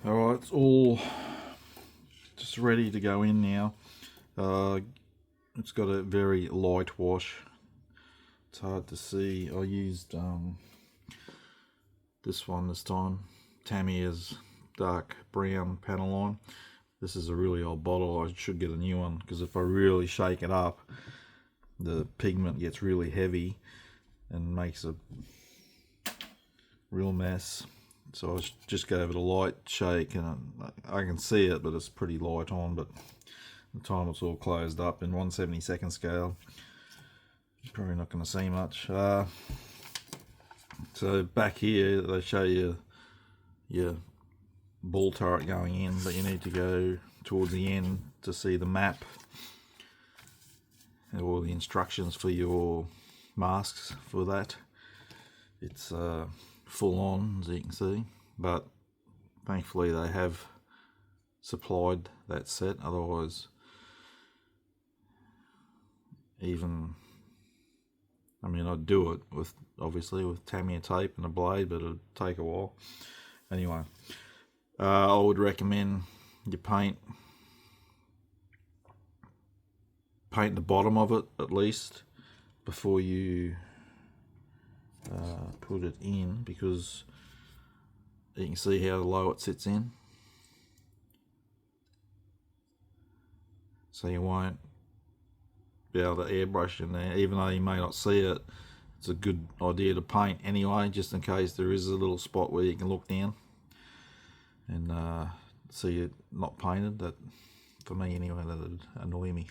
Alright, it's all just ready to go in now. It's got a very light wash. It's hard to see. I used this one this time. Tamiya's dark brown panel line. This is a really old bottle. I should get a new one because if I really shake it up, the pigment gets really heavy and makes a real mess. So I just gave it a light shake, and I can see it, but it's pretty light on. But the time it's all closed up in 1/72 scale, you're probably not going to see much. So back here they show you your ball turret going in, but you need to go towards the end to see the map or the instructions for your masks for that. It's full on, as you can see, but thankfully they have supplied that set. Otherwise, I'd do it with, obviously, with Tamiya tape and a blade, but it'd take a while. Anyway, I would recommend you paint the bottom of it at least before you put it in, because you can see how low it sits in, so you won't be able to airbrush in there. Even though you may not see it, it's a good idea to paint anyway, just in case there is a little spot where you can look down and see it not painted. That, for me anyway, that would annoy me.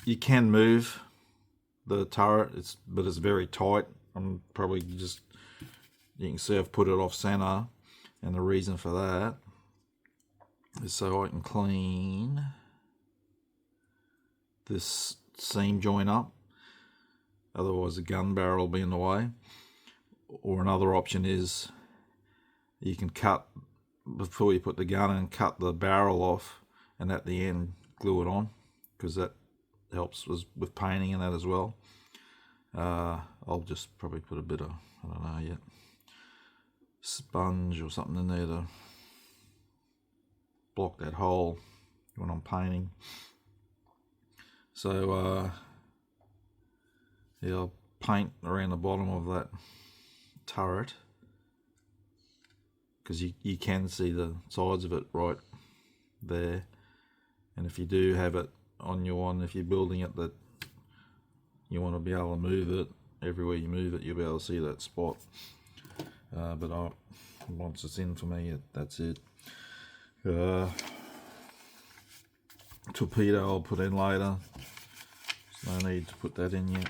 You can move the turret, but it's very tight. I'm probably just, you can see I've put it off center, and the reason for that is so I can clean this seam joint up, otherwise the gun barrel will be in the way. Or another option is you can cut, before you put the gun in, cut the barrel off, and at the end glue it on, because that helps with painting and that as well. I'll just probably put a bit of, I don't know yet, sponge or something in there to block that hole when I'm painting. So yeah, I'll paint around the bottom of that turret, because you can see the sides of it right there. And if you do have it on your one, if you're building it, that you want to be able to move it, everywhere you move it, you'll be able to see that spot. But once it's in for me, that's it. Torpedo I'll put in later. There's no need to put that in yet.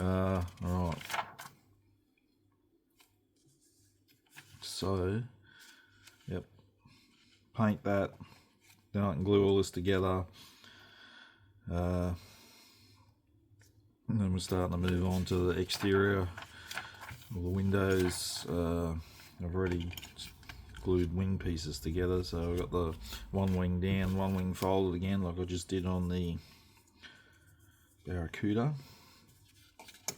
Alright. So, yep. Paint that. Then I can glue all this together. And then we're starting to move on to the exterior. All the windows, I've already glued wing pieces together, so I've got the one wing down, one wing folded again, like I just did on the Barracuda.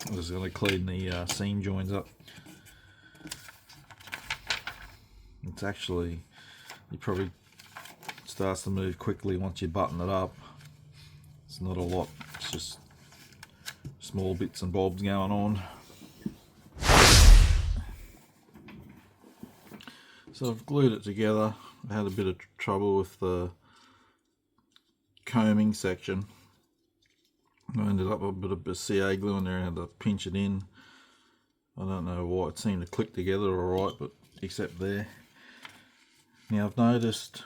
I'm just going to clean the seam joints up. It's actually, it probably starts to move quickly once you button it up. It's not a lot, it's just small bits and bobs going on. So I've glued it together. I had a bit of trouble with the combing section. I ended up with a bit of CA glue in there and had to pinch it in. I don't know why, it seemed to click together alright, but except there. Now I've noticed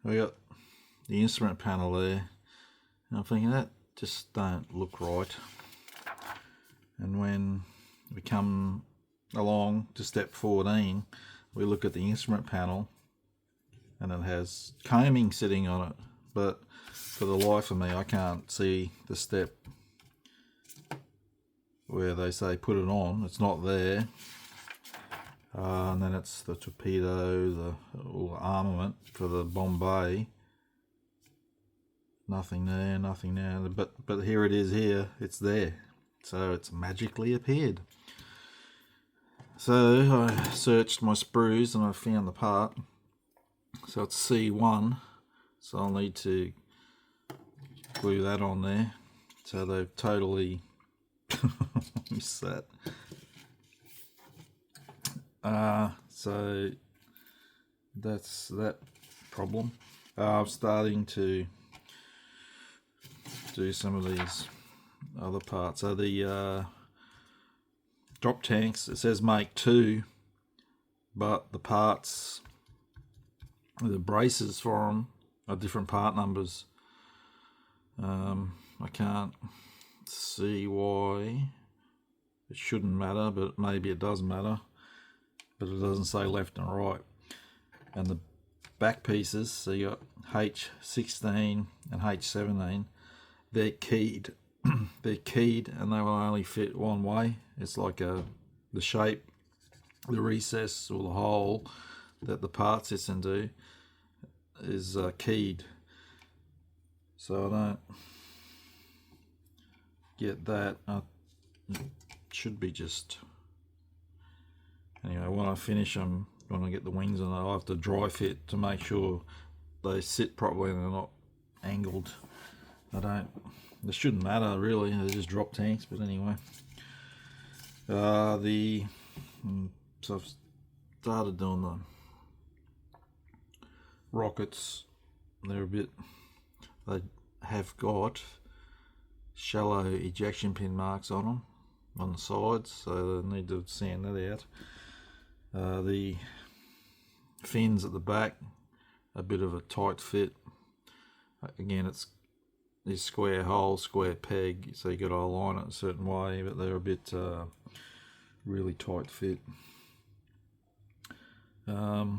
I got the instrument panel there, and I'm thinking that just don't look right. And when we come along to step 14, we look at the instrument panel and it has combing sitting on it, but for the life of me I can't see the step where they say put it on. It's not there. And then it's the torpedo, all the armament for the Bombay. Nothing there, nothing there. But here it is here. It's there. So it's magically appeared. So I searched my sprues and I found the part. So it's C1, so I'll need to glue that on there. So they've totally missed that. So that's that problem. I'm starting to do some of these other parts. So the drop tanks, it says make 2, but the parts, the braces for them are different part numbers. I can't see why. It shouldn't matter, but maybe it does matter. But it doesn't say left and right. And the back pieces, so you got H16 and H17, they're keyed. They're keyed and they will only fit one way. It's like the shape, the recess or the hole that the part sits into is keyed. So I don't get that. It should be just... Anyway, when I finish them, when I get the wings on, I'll have to dry fit to make sure they sit properly and they're not angled. It shouldn't matter really, they're just drop tanks, but anyway. So I've started doing the rockets. They have got shallow ejection pin marks on them on the sides, so they need to sand that out. The fins at the back, a bit of a tight fit. Again, it's this square hole, square peg, so you got to align it a certain way, but they're a bit really tight fit. Yeah,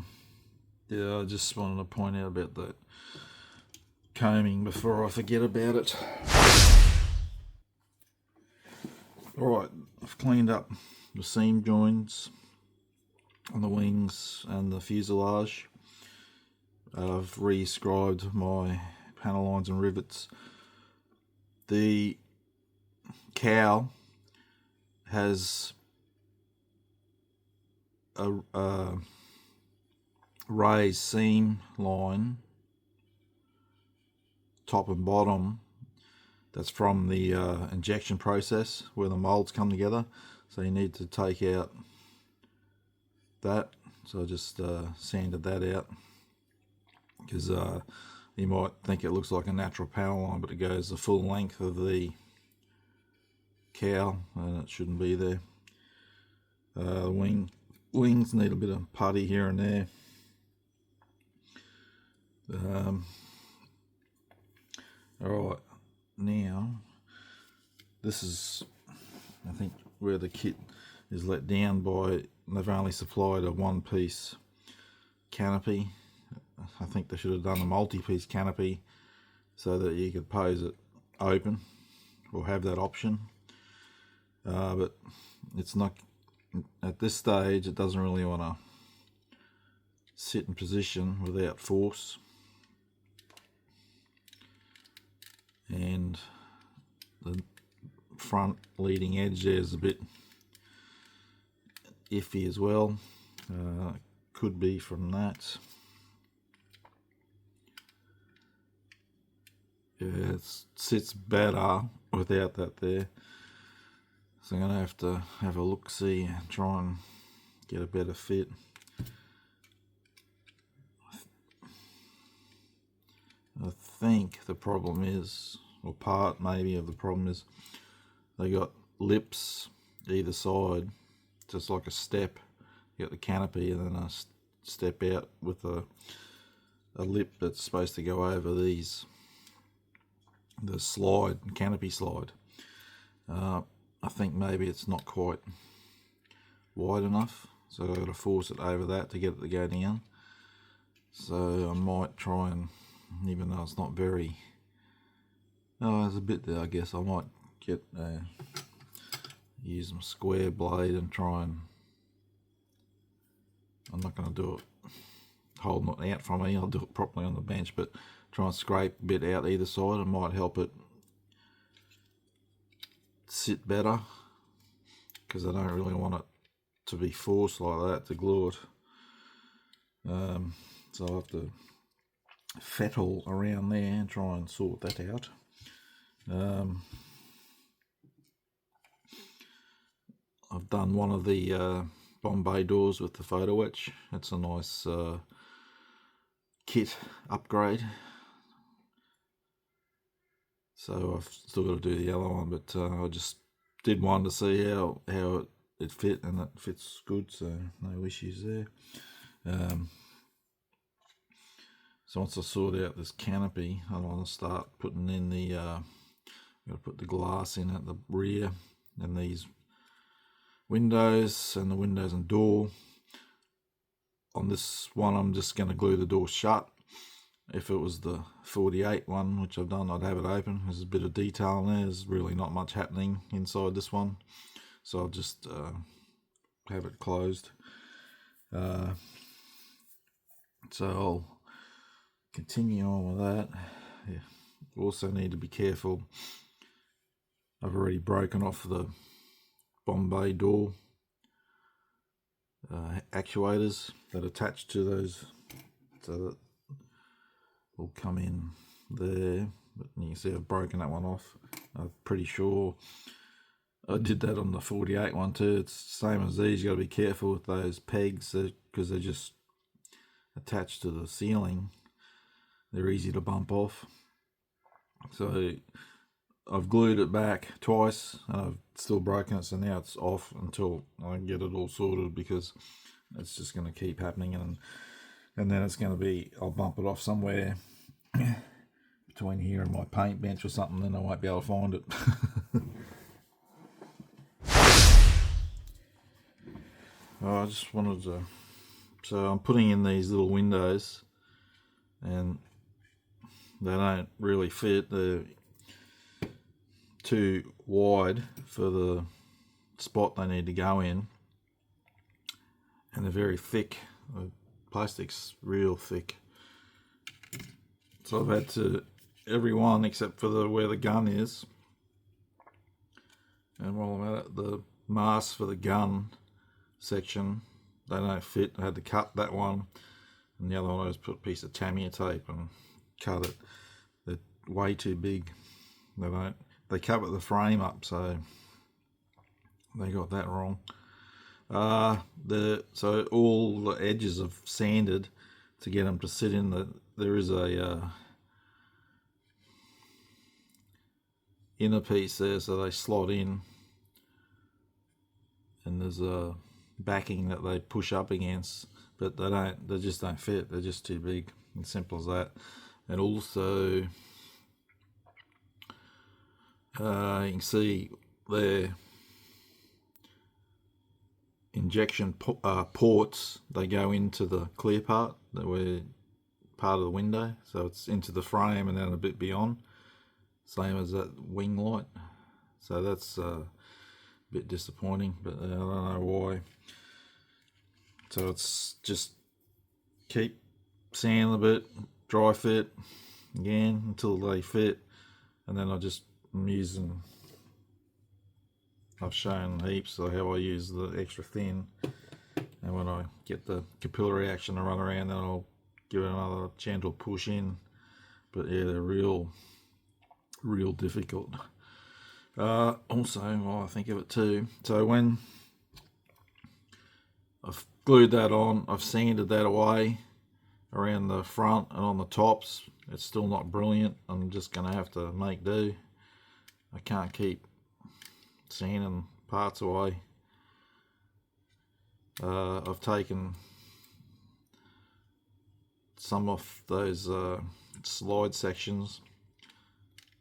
I just wanted to point out about that combing before I forget about it. Alright, I've cleaned up the seam joints on the wings and the fuselage. I've re-scribed my panel lines and rivets. The cowl has a raised seam line, top and bottom. That's from the injection process where the molds come together. So you need to take out that. So I just sanded that out because you might think it looks like a natural panel line, but it goes the full length of the cowl and it shouldn't be there. Wings need a bit of putty here and there. Alright, now this is, I think, where the kit is let down by, they've only supplied a one-piece canopy. I think they should have done a multi-piece canopy so that you could pose it open or have that option. But it's not, at this stage, it doesn't really want to sit in position without force. And the front leading edge there is a bit iffy as well. Could be from that. Yeah, it sits better without that there. So I'm going to have a look-see and try and get a better fit. I think the problem is, or part maybe of the problem is, they got lips either side, just like a step. You got the canopy and then a step out with a lip that's supposed to go over the slide, canopy slide. I think maybe it's not quite wide enough, so I've got to force it over that to get it to go down. So I might try and, even though it's not very, there's a bit there, I guess I might get use my square blade and try and, I'm not going to do it holding it out from me, I'll do it properly on the bench, but try and scrape a bit out either side. It might help it sit better, because I don't really want it to be forced like that to glue it. So I'll have to fettle around there and try and sort that out. I've done one of the Bombay doors with the photo etch. It's a nice kit upgrade. So I've still got to do the other one, but I just did one to see how it fit, and it fits good, so no issues there. So once I sort out this canopy, I want to start putting in the got to put the glass in at the rear, and these windows, and the windows and door. On this one, I'm just going to glue the door shut. If it was the 48 one, which I've done, I'd have it open. There's a bit of detail in there. There's really not much happening inside this one, so I'll just have it closed. So I'll continue on with that. Yeah. Also need to be careful. I've already broken off the Bombay door actuators that attach to those, so that will come in there. But you can see I've broken that one off. I'm pretty sure I did that on the 48 one too. It's the same as these. You got to be careful with those pegs because they're just attached to the ceiling. They're easy to bump off. So I've glued it back twice and I've still broken it, so now it's off until I get it all sorted, because it's just going to keep happening, and then it's going to be, I'll bump it off somewhere between here and my paint bench or something, then I won't be able to find it. I just wanted to, so I'm putting in these little windows, and they don't really fit. They're too wide for the spot they need to go in, and they're very thick. The plastic's real thick, so I've had to, every one except for where the gun is, and while I'm at it, the mask for the gun section, they don't fit. I had to cut that one, and the other one I just put a piece of Tamiya tape and cut it. They're way too big. They cover the frame up, so they got that wrong. So all the edges have sanded to get them to sit in. There is a inner piece there, so they slot in, and there's a backing that they push up against, but they just don't fit. They're just too big. As simple as that. And also, you can see their injection ports, they go into the clear part, that were part of the window, so it's into the frame and then a bit beyond, same as that wing light. So that's a bit disappointing, but I don't know why. So it's just keep sanding a bit, dry fit again until they fit, and then I've shown heaps of how I use the extra thin, and when I get the capillary action to run around, then I'll give it another gentle push in. But yeah, they're real difficult. Also, while I think of it too, so when I've glued that on, I've sanded that away around the front and on the tops. It's still not brilliant. I'm just going to have to make do. I can't keep sanding parts away. I've taken some off those slide sections,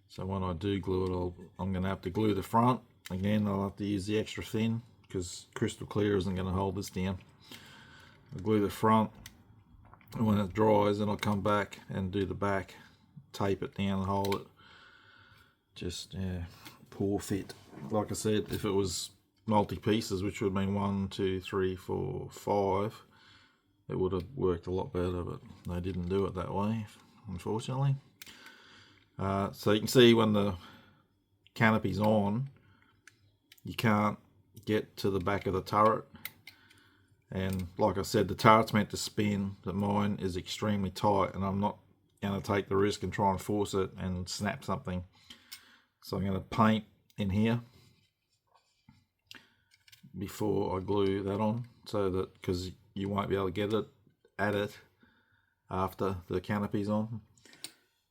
so when I do glue it, I'm going to have to glue the front again. I'll have to use the extra thin because crystal clear isn't going to hold this down. I'll glue the front, and when it dries, then I'll come back and do the back, tape it down and hold it. Just poor fit. Like I said, if it was multi-pieces, which would mean 1, 2, 3, 4, 5, it would have worked a lot better, but they didn't do it that way, unfortunately. So you can see when the canopy's on, you can't get to the back of the turret, And like I said, the turret's meant to spin, but mine is extremely tight, and I'm not going to take the risk and try and force it and snap something. So I'm going to paint in here before I glue that on, so that, because you won't be able to get it at it after the canopy's on,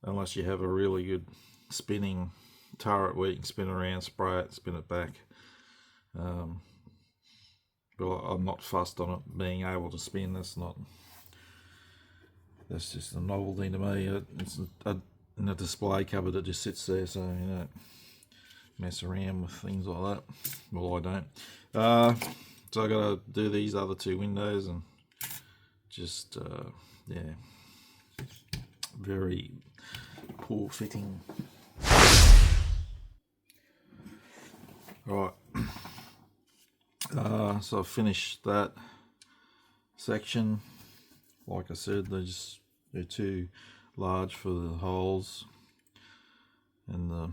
unless you have a really good spinning turret where you can spin around, spray it, spin it back. But I'm not fussed on it being able to spin. That's just a novelty to me. It's in a display cupboard that just sits there, so you don't mess around with things like that. Well, I don't. So I got to do these other two windows, and just yeah, very poor fitting. Right. So I've finished that section. Like I said, they're too large for the holes, and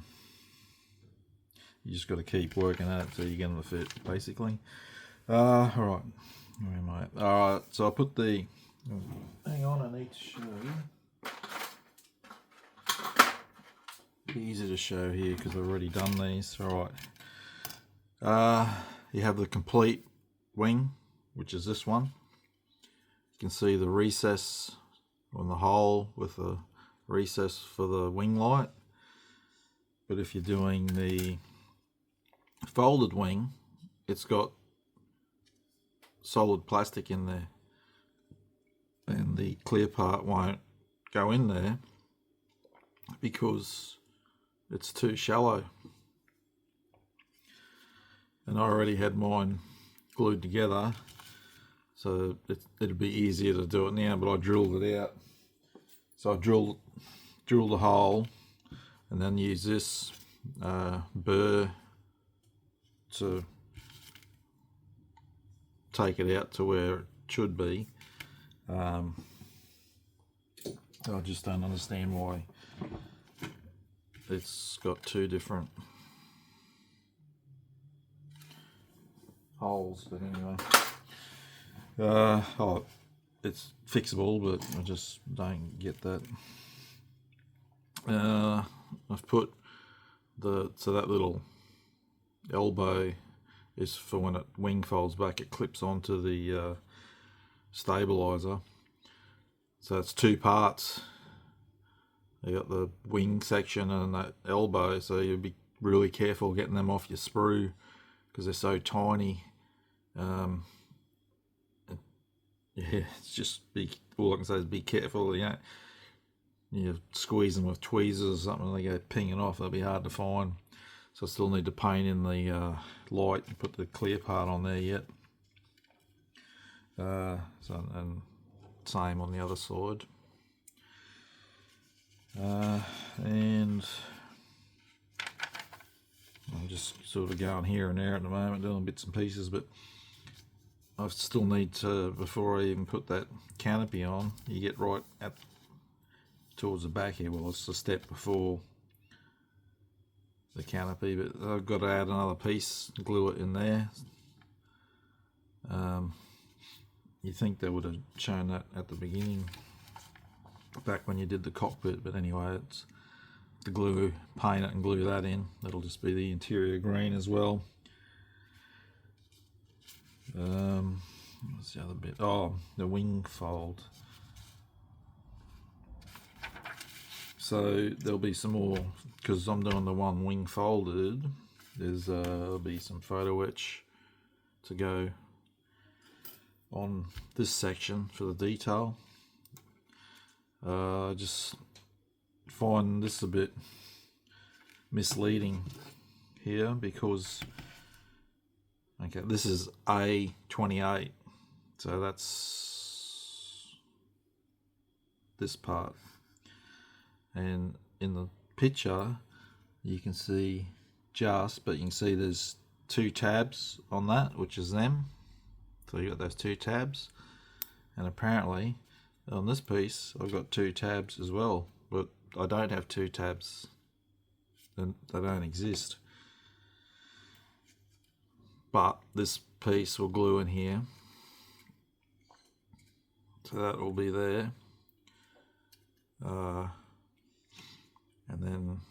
you just got to keep working at it till you get them to fit, basically. All right, where am I? All right, so I put the. Hang on, I need to show you. It'd be easy to show here because I've already done these. All right. You have the complete wing, which is this one. You can see the recess on the hole with the recess for the wing light. But if you're doing the folded wing, it's got solid plastic in there, and the clear part won't go in there because it's too shallow. And I already had mine glued together, so it'd be easier to do it now, but I drilled it out. So I drilled the hole and then use this burr to take it out to where it should be. I just don't understand why it's got two different holes, but anyway. It's fixable, but I just don't get that. I've put so that little elbow is for when it wing folds back, it clips onto the stabilizer. So it's two parts. You got the wing section and that elbow, so you'll be really careful getting them off your sprue because they're so tiny. Yeah, it's just all I can say is be careful. You squeeze them with tweezers or something, they go pinging off, they'll be hard to find. So I still need to paint in the light and put the clear part on there yet. And same on the other side. And I'm just sort of going here and there at the moment, doing bits and pieces, but I still need to, before I even put that canopy on, you get right towards the back here. Well, it's a step before the canopy, but I've got to add another piece, glue it in there. You think they would have shown that at the beginning, back when you did the cockpit, but anyway, it's the glue, paint it and glue that in. That'll just be the interior green as well. What's the other bit? Oh, the wing fold. So there'll be some more, because I'm doing the one wing folded. There'll be some photo etch to go on this section for the detail. Just find this a bit misleading here because this is A28, so that's this part, and in the picture you can see but you can see there's two tabs on that, which is them. So you got those two tabs, and apparently on this piece I've got two tabs as well, but I don't have two tabs, and they don't exist. But this piece will glue in here, So that will be there. And then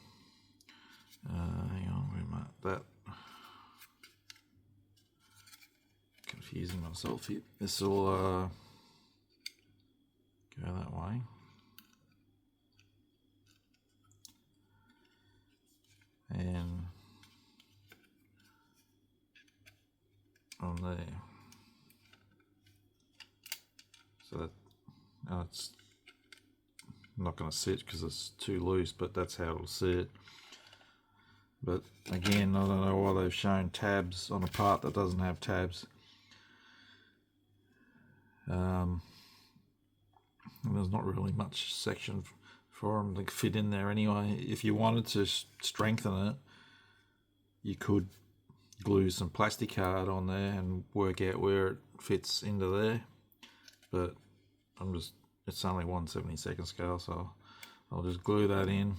hang on, where am I? That confusing myself here. This will go that way. And on there. So that it's not going to sit because it's too loose, but that's how it'll sit. But again, I don't know why they've shown tabs on a part that doesn't have tabs. And there's not really much section for them to fit in there anyway. If you wanted to strengthen it, you could glue some plastic card on there and work out where it fits into there. But it's only 1/72 scale, so I'll just glue that in,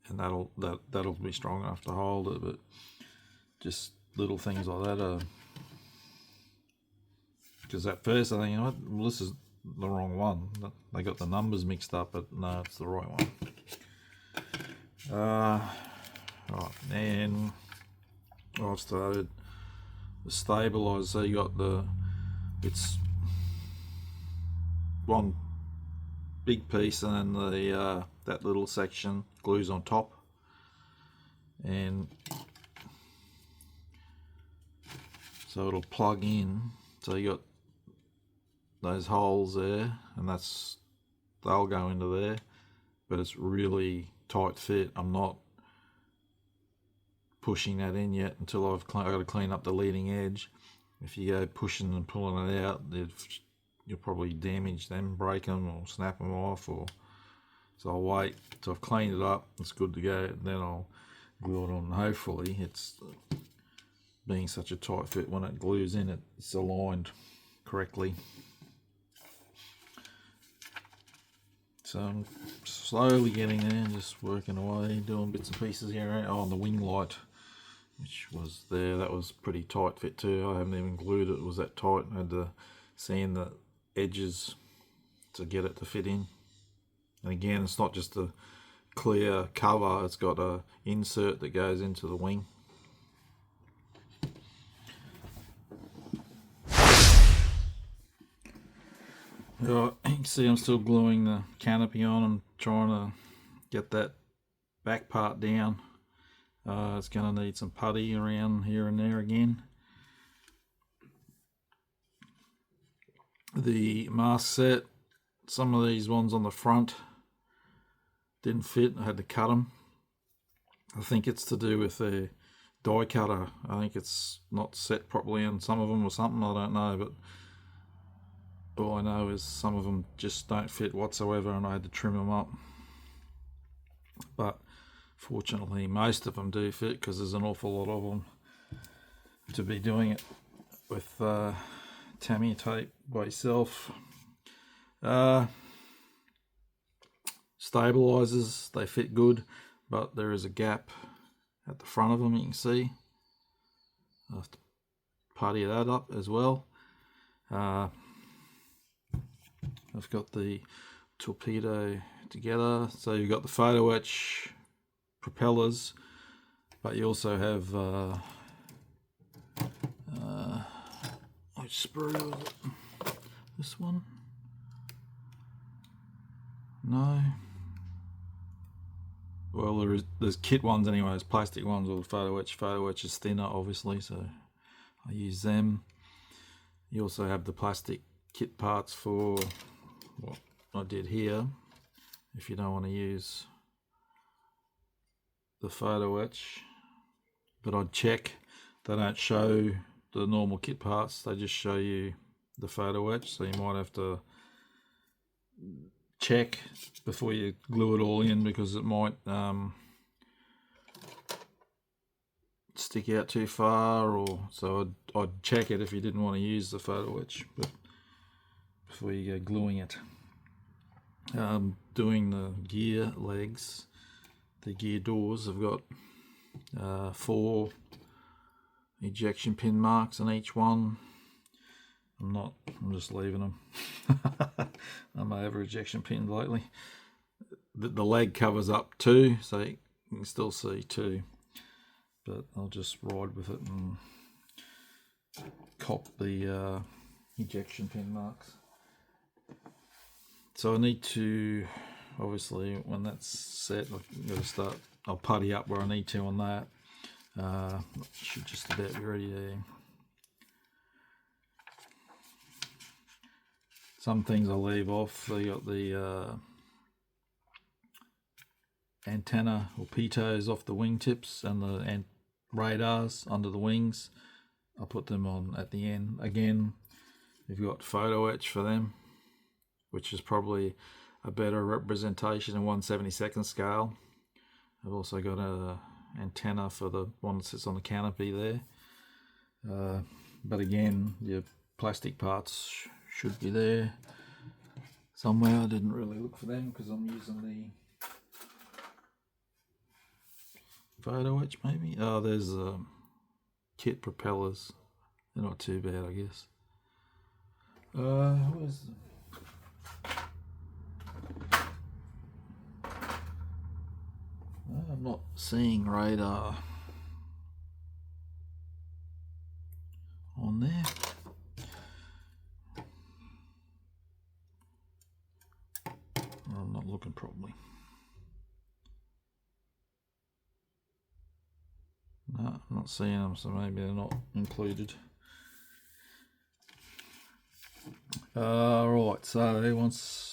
and that'll be strong enough to hold it. But just little things like that are, because at first I think, you know what, well, this is the wrong one. They got the numbers mixed up, but no, it's the right one. Right, and I've started the stabilizer. So you got it's one big piece, and then the that little section glues on top, and so it'll plug in. So you got those holes there, and they'll go into there, but it's really tight fit. I'm not pushing that in yet until I've got to clean up the leading edge. If you go pushing and pulling it out, you'll probably damage them, break them, or snap them off. So I'll wait till I've cleaned it up, it's good to go, and then I'll glue it on. Hopefully it's, being such a tight fit, when it glues in, it's aligned correctly. So I'm slowly getting there, just working away, doing bits and pieces here. Oh, and the wing light, which was there, that was pretty tight fit too. I haven't even glued it, it was that tight. I had to sand the edges to get it to fit in. And again, it's not just a clear cover, it's got a insert that goes into the wing. Right, you can see I'm still gluing the canopy on. I'm trying to get that back part down. It's going to need some putty around here and there again. The mask set, some of these ones on the front didn't fit. I had to cut them. I think it's to do with the die cutter. I think it's not set properly on some of them or something, I don't know, but all I know is some of them just don't fit whatsoever, and I had to trim them up. But fortunately most of them do fit, because there's an awful lot of them. To be doing it with Tamiya tape by yourself. Stabilizers, they fit good, but there is a gap at the front of them, you can see. I have to putty that up as well. I've got the torpedo together, so you've got the photo etch propellers, but you also have which sprue was it? This one? No. Well, there's kit ones anyway, there's plastic ones, or the photo etch. Photo etch is thinner, obviously, so I use them. You also have the plastic kit parts for what I did here, if you don't want to use the photo etch. But I'd check, they don't show the normal kit parts, they just show you the photo etch, so you might have to check before you glue it all in, because it might stick out too far, or so I'd check it if you didn't want to use the photo etch, but before you go gluing it. Doing the gear legs, the gear doors, I've got 4 ejection pin marks on each one. I'm just leaving them. I may have a rejection pin lately. The leg covers up too, so you can still see too. But I'll just ride with it and cop the ejection pin marks. So I need to, obviously, when that's set, I've got to start. I'll putty up where I need to on that. Should just about be ready there. Some things I'll leave off. They got the antenna or pitos off the wingtips and the radars under the wings. I'll put them on at the end. Again, you've got photo etch for them, which is probably a better representation in 1/72nd scale. I've also got a antenna for the one that sits on the canopy there. But again, your plastic parts should be there somewhere. I didn't really look for them because I'm using the photo etch maybe. Oh, there's kit propellers. They're not too bad, I guess. Where's the... I'm not seeing radar on there. Or I'm not looking properly. No, I'm not seeing them, so maybe they're not included. Right, so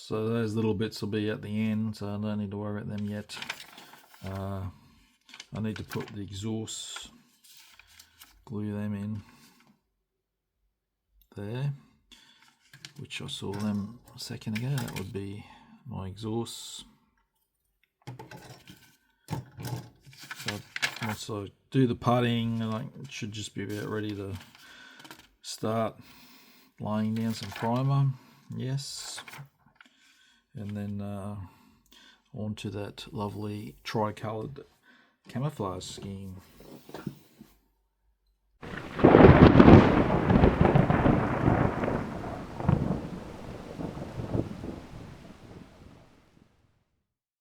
those little bits will be at the end, so I don't need to worry about them yet. I need to put the exhausts, glue them in there, which I saw them a second ago. That would be my exhausts. So once I do the putting, I should just be about ready to start laying down some primer. Yes, and then onto that lovely tri-coloured camouflage scheme.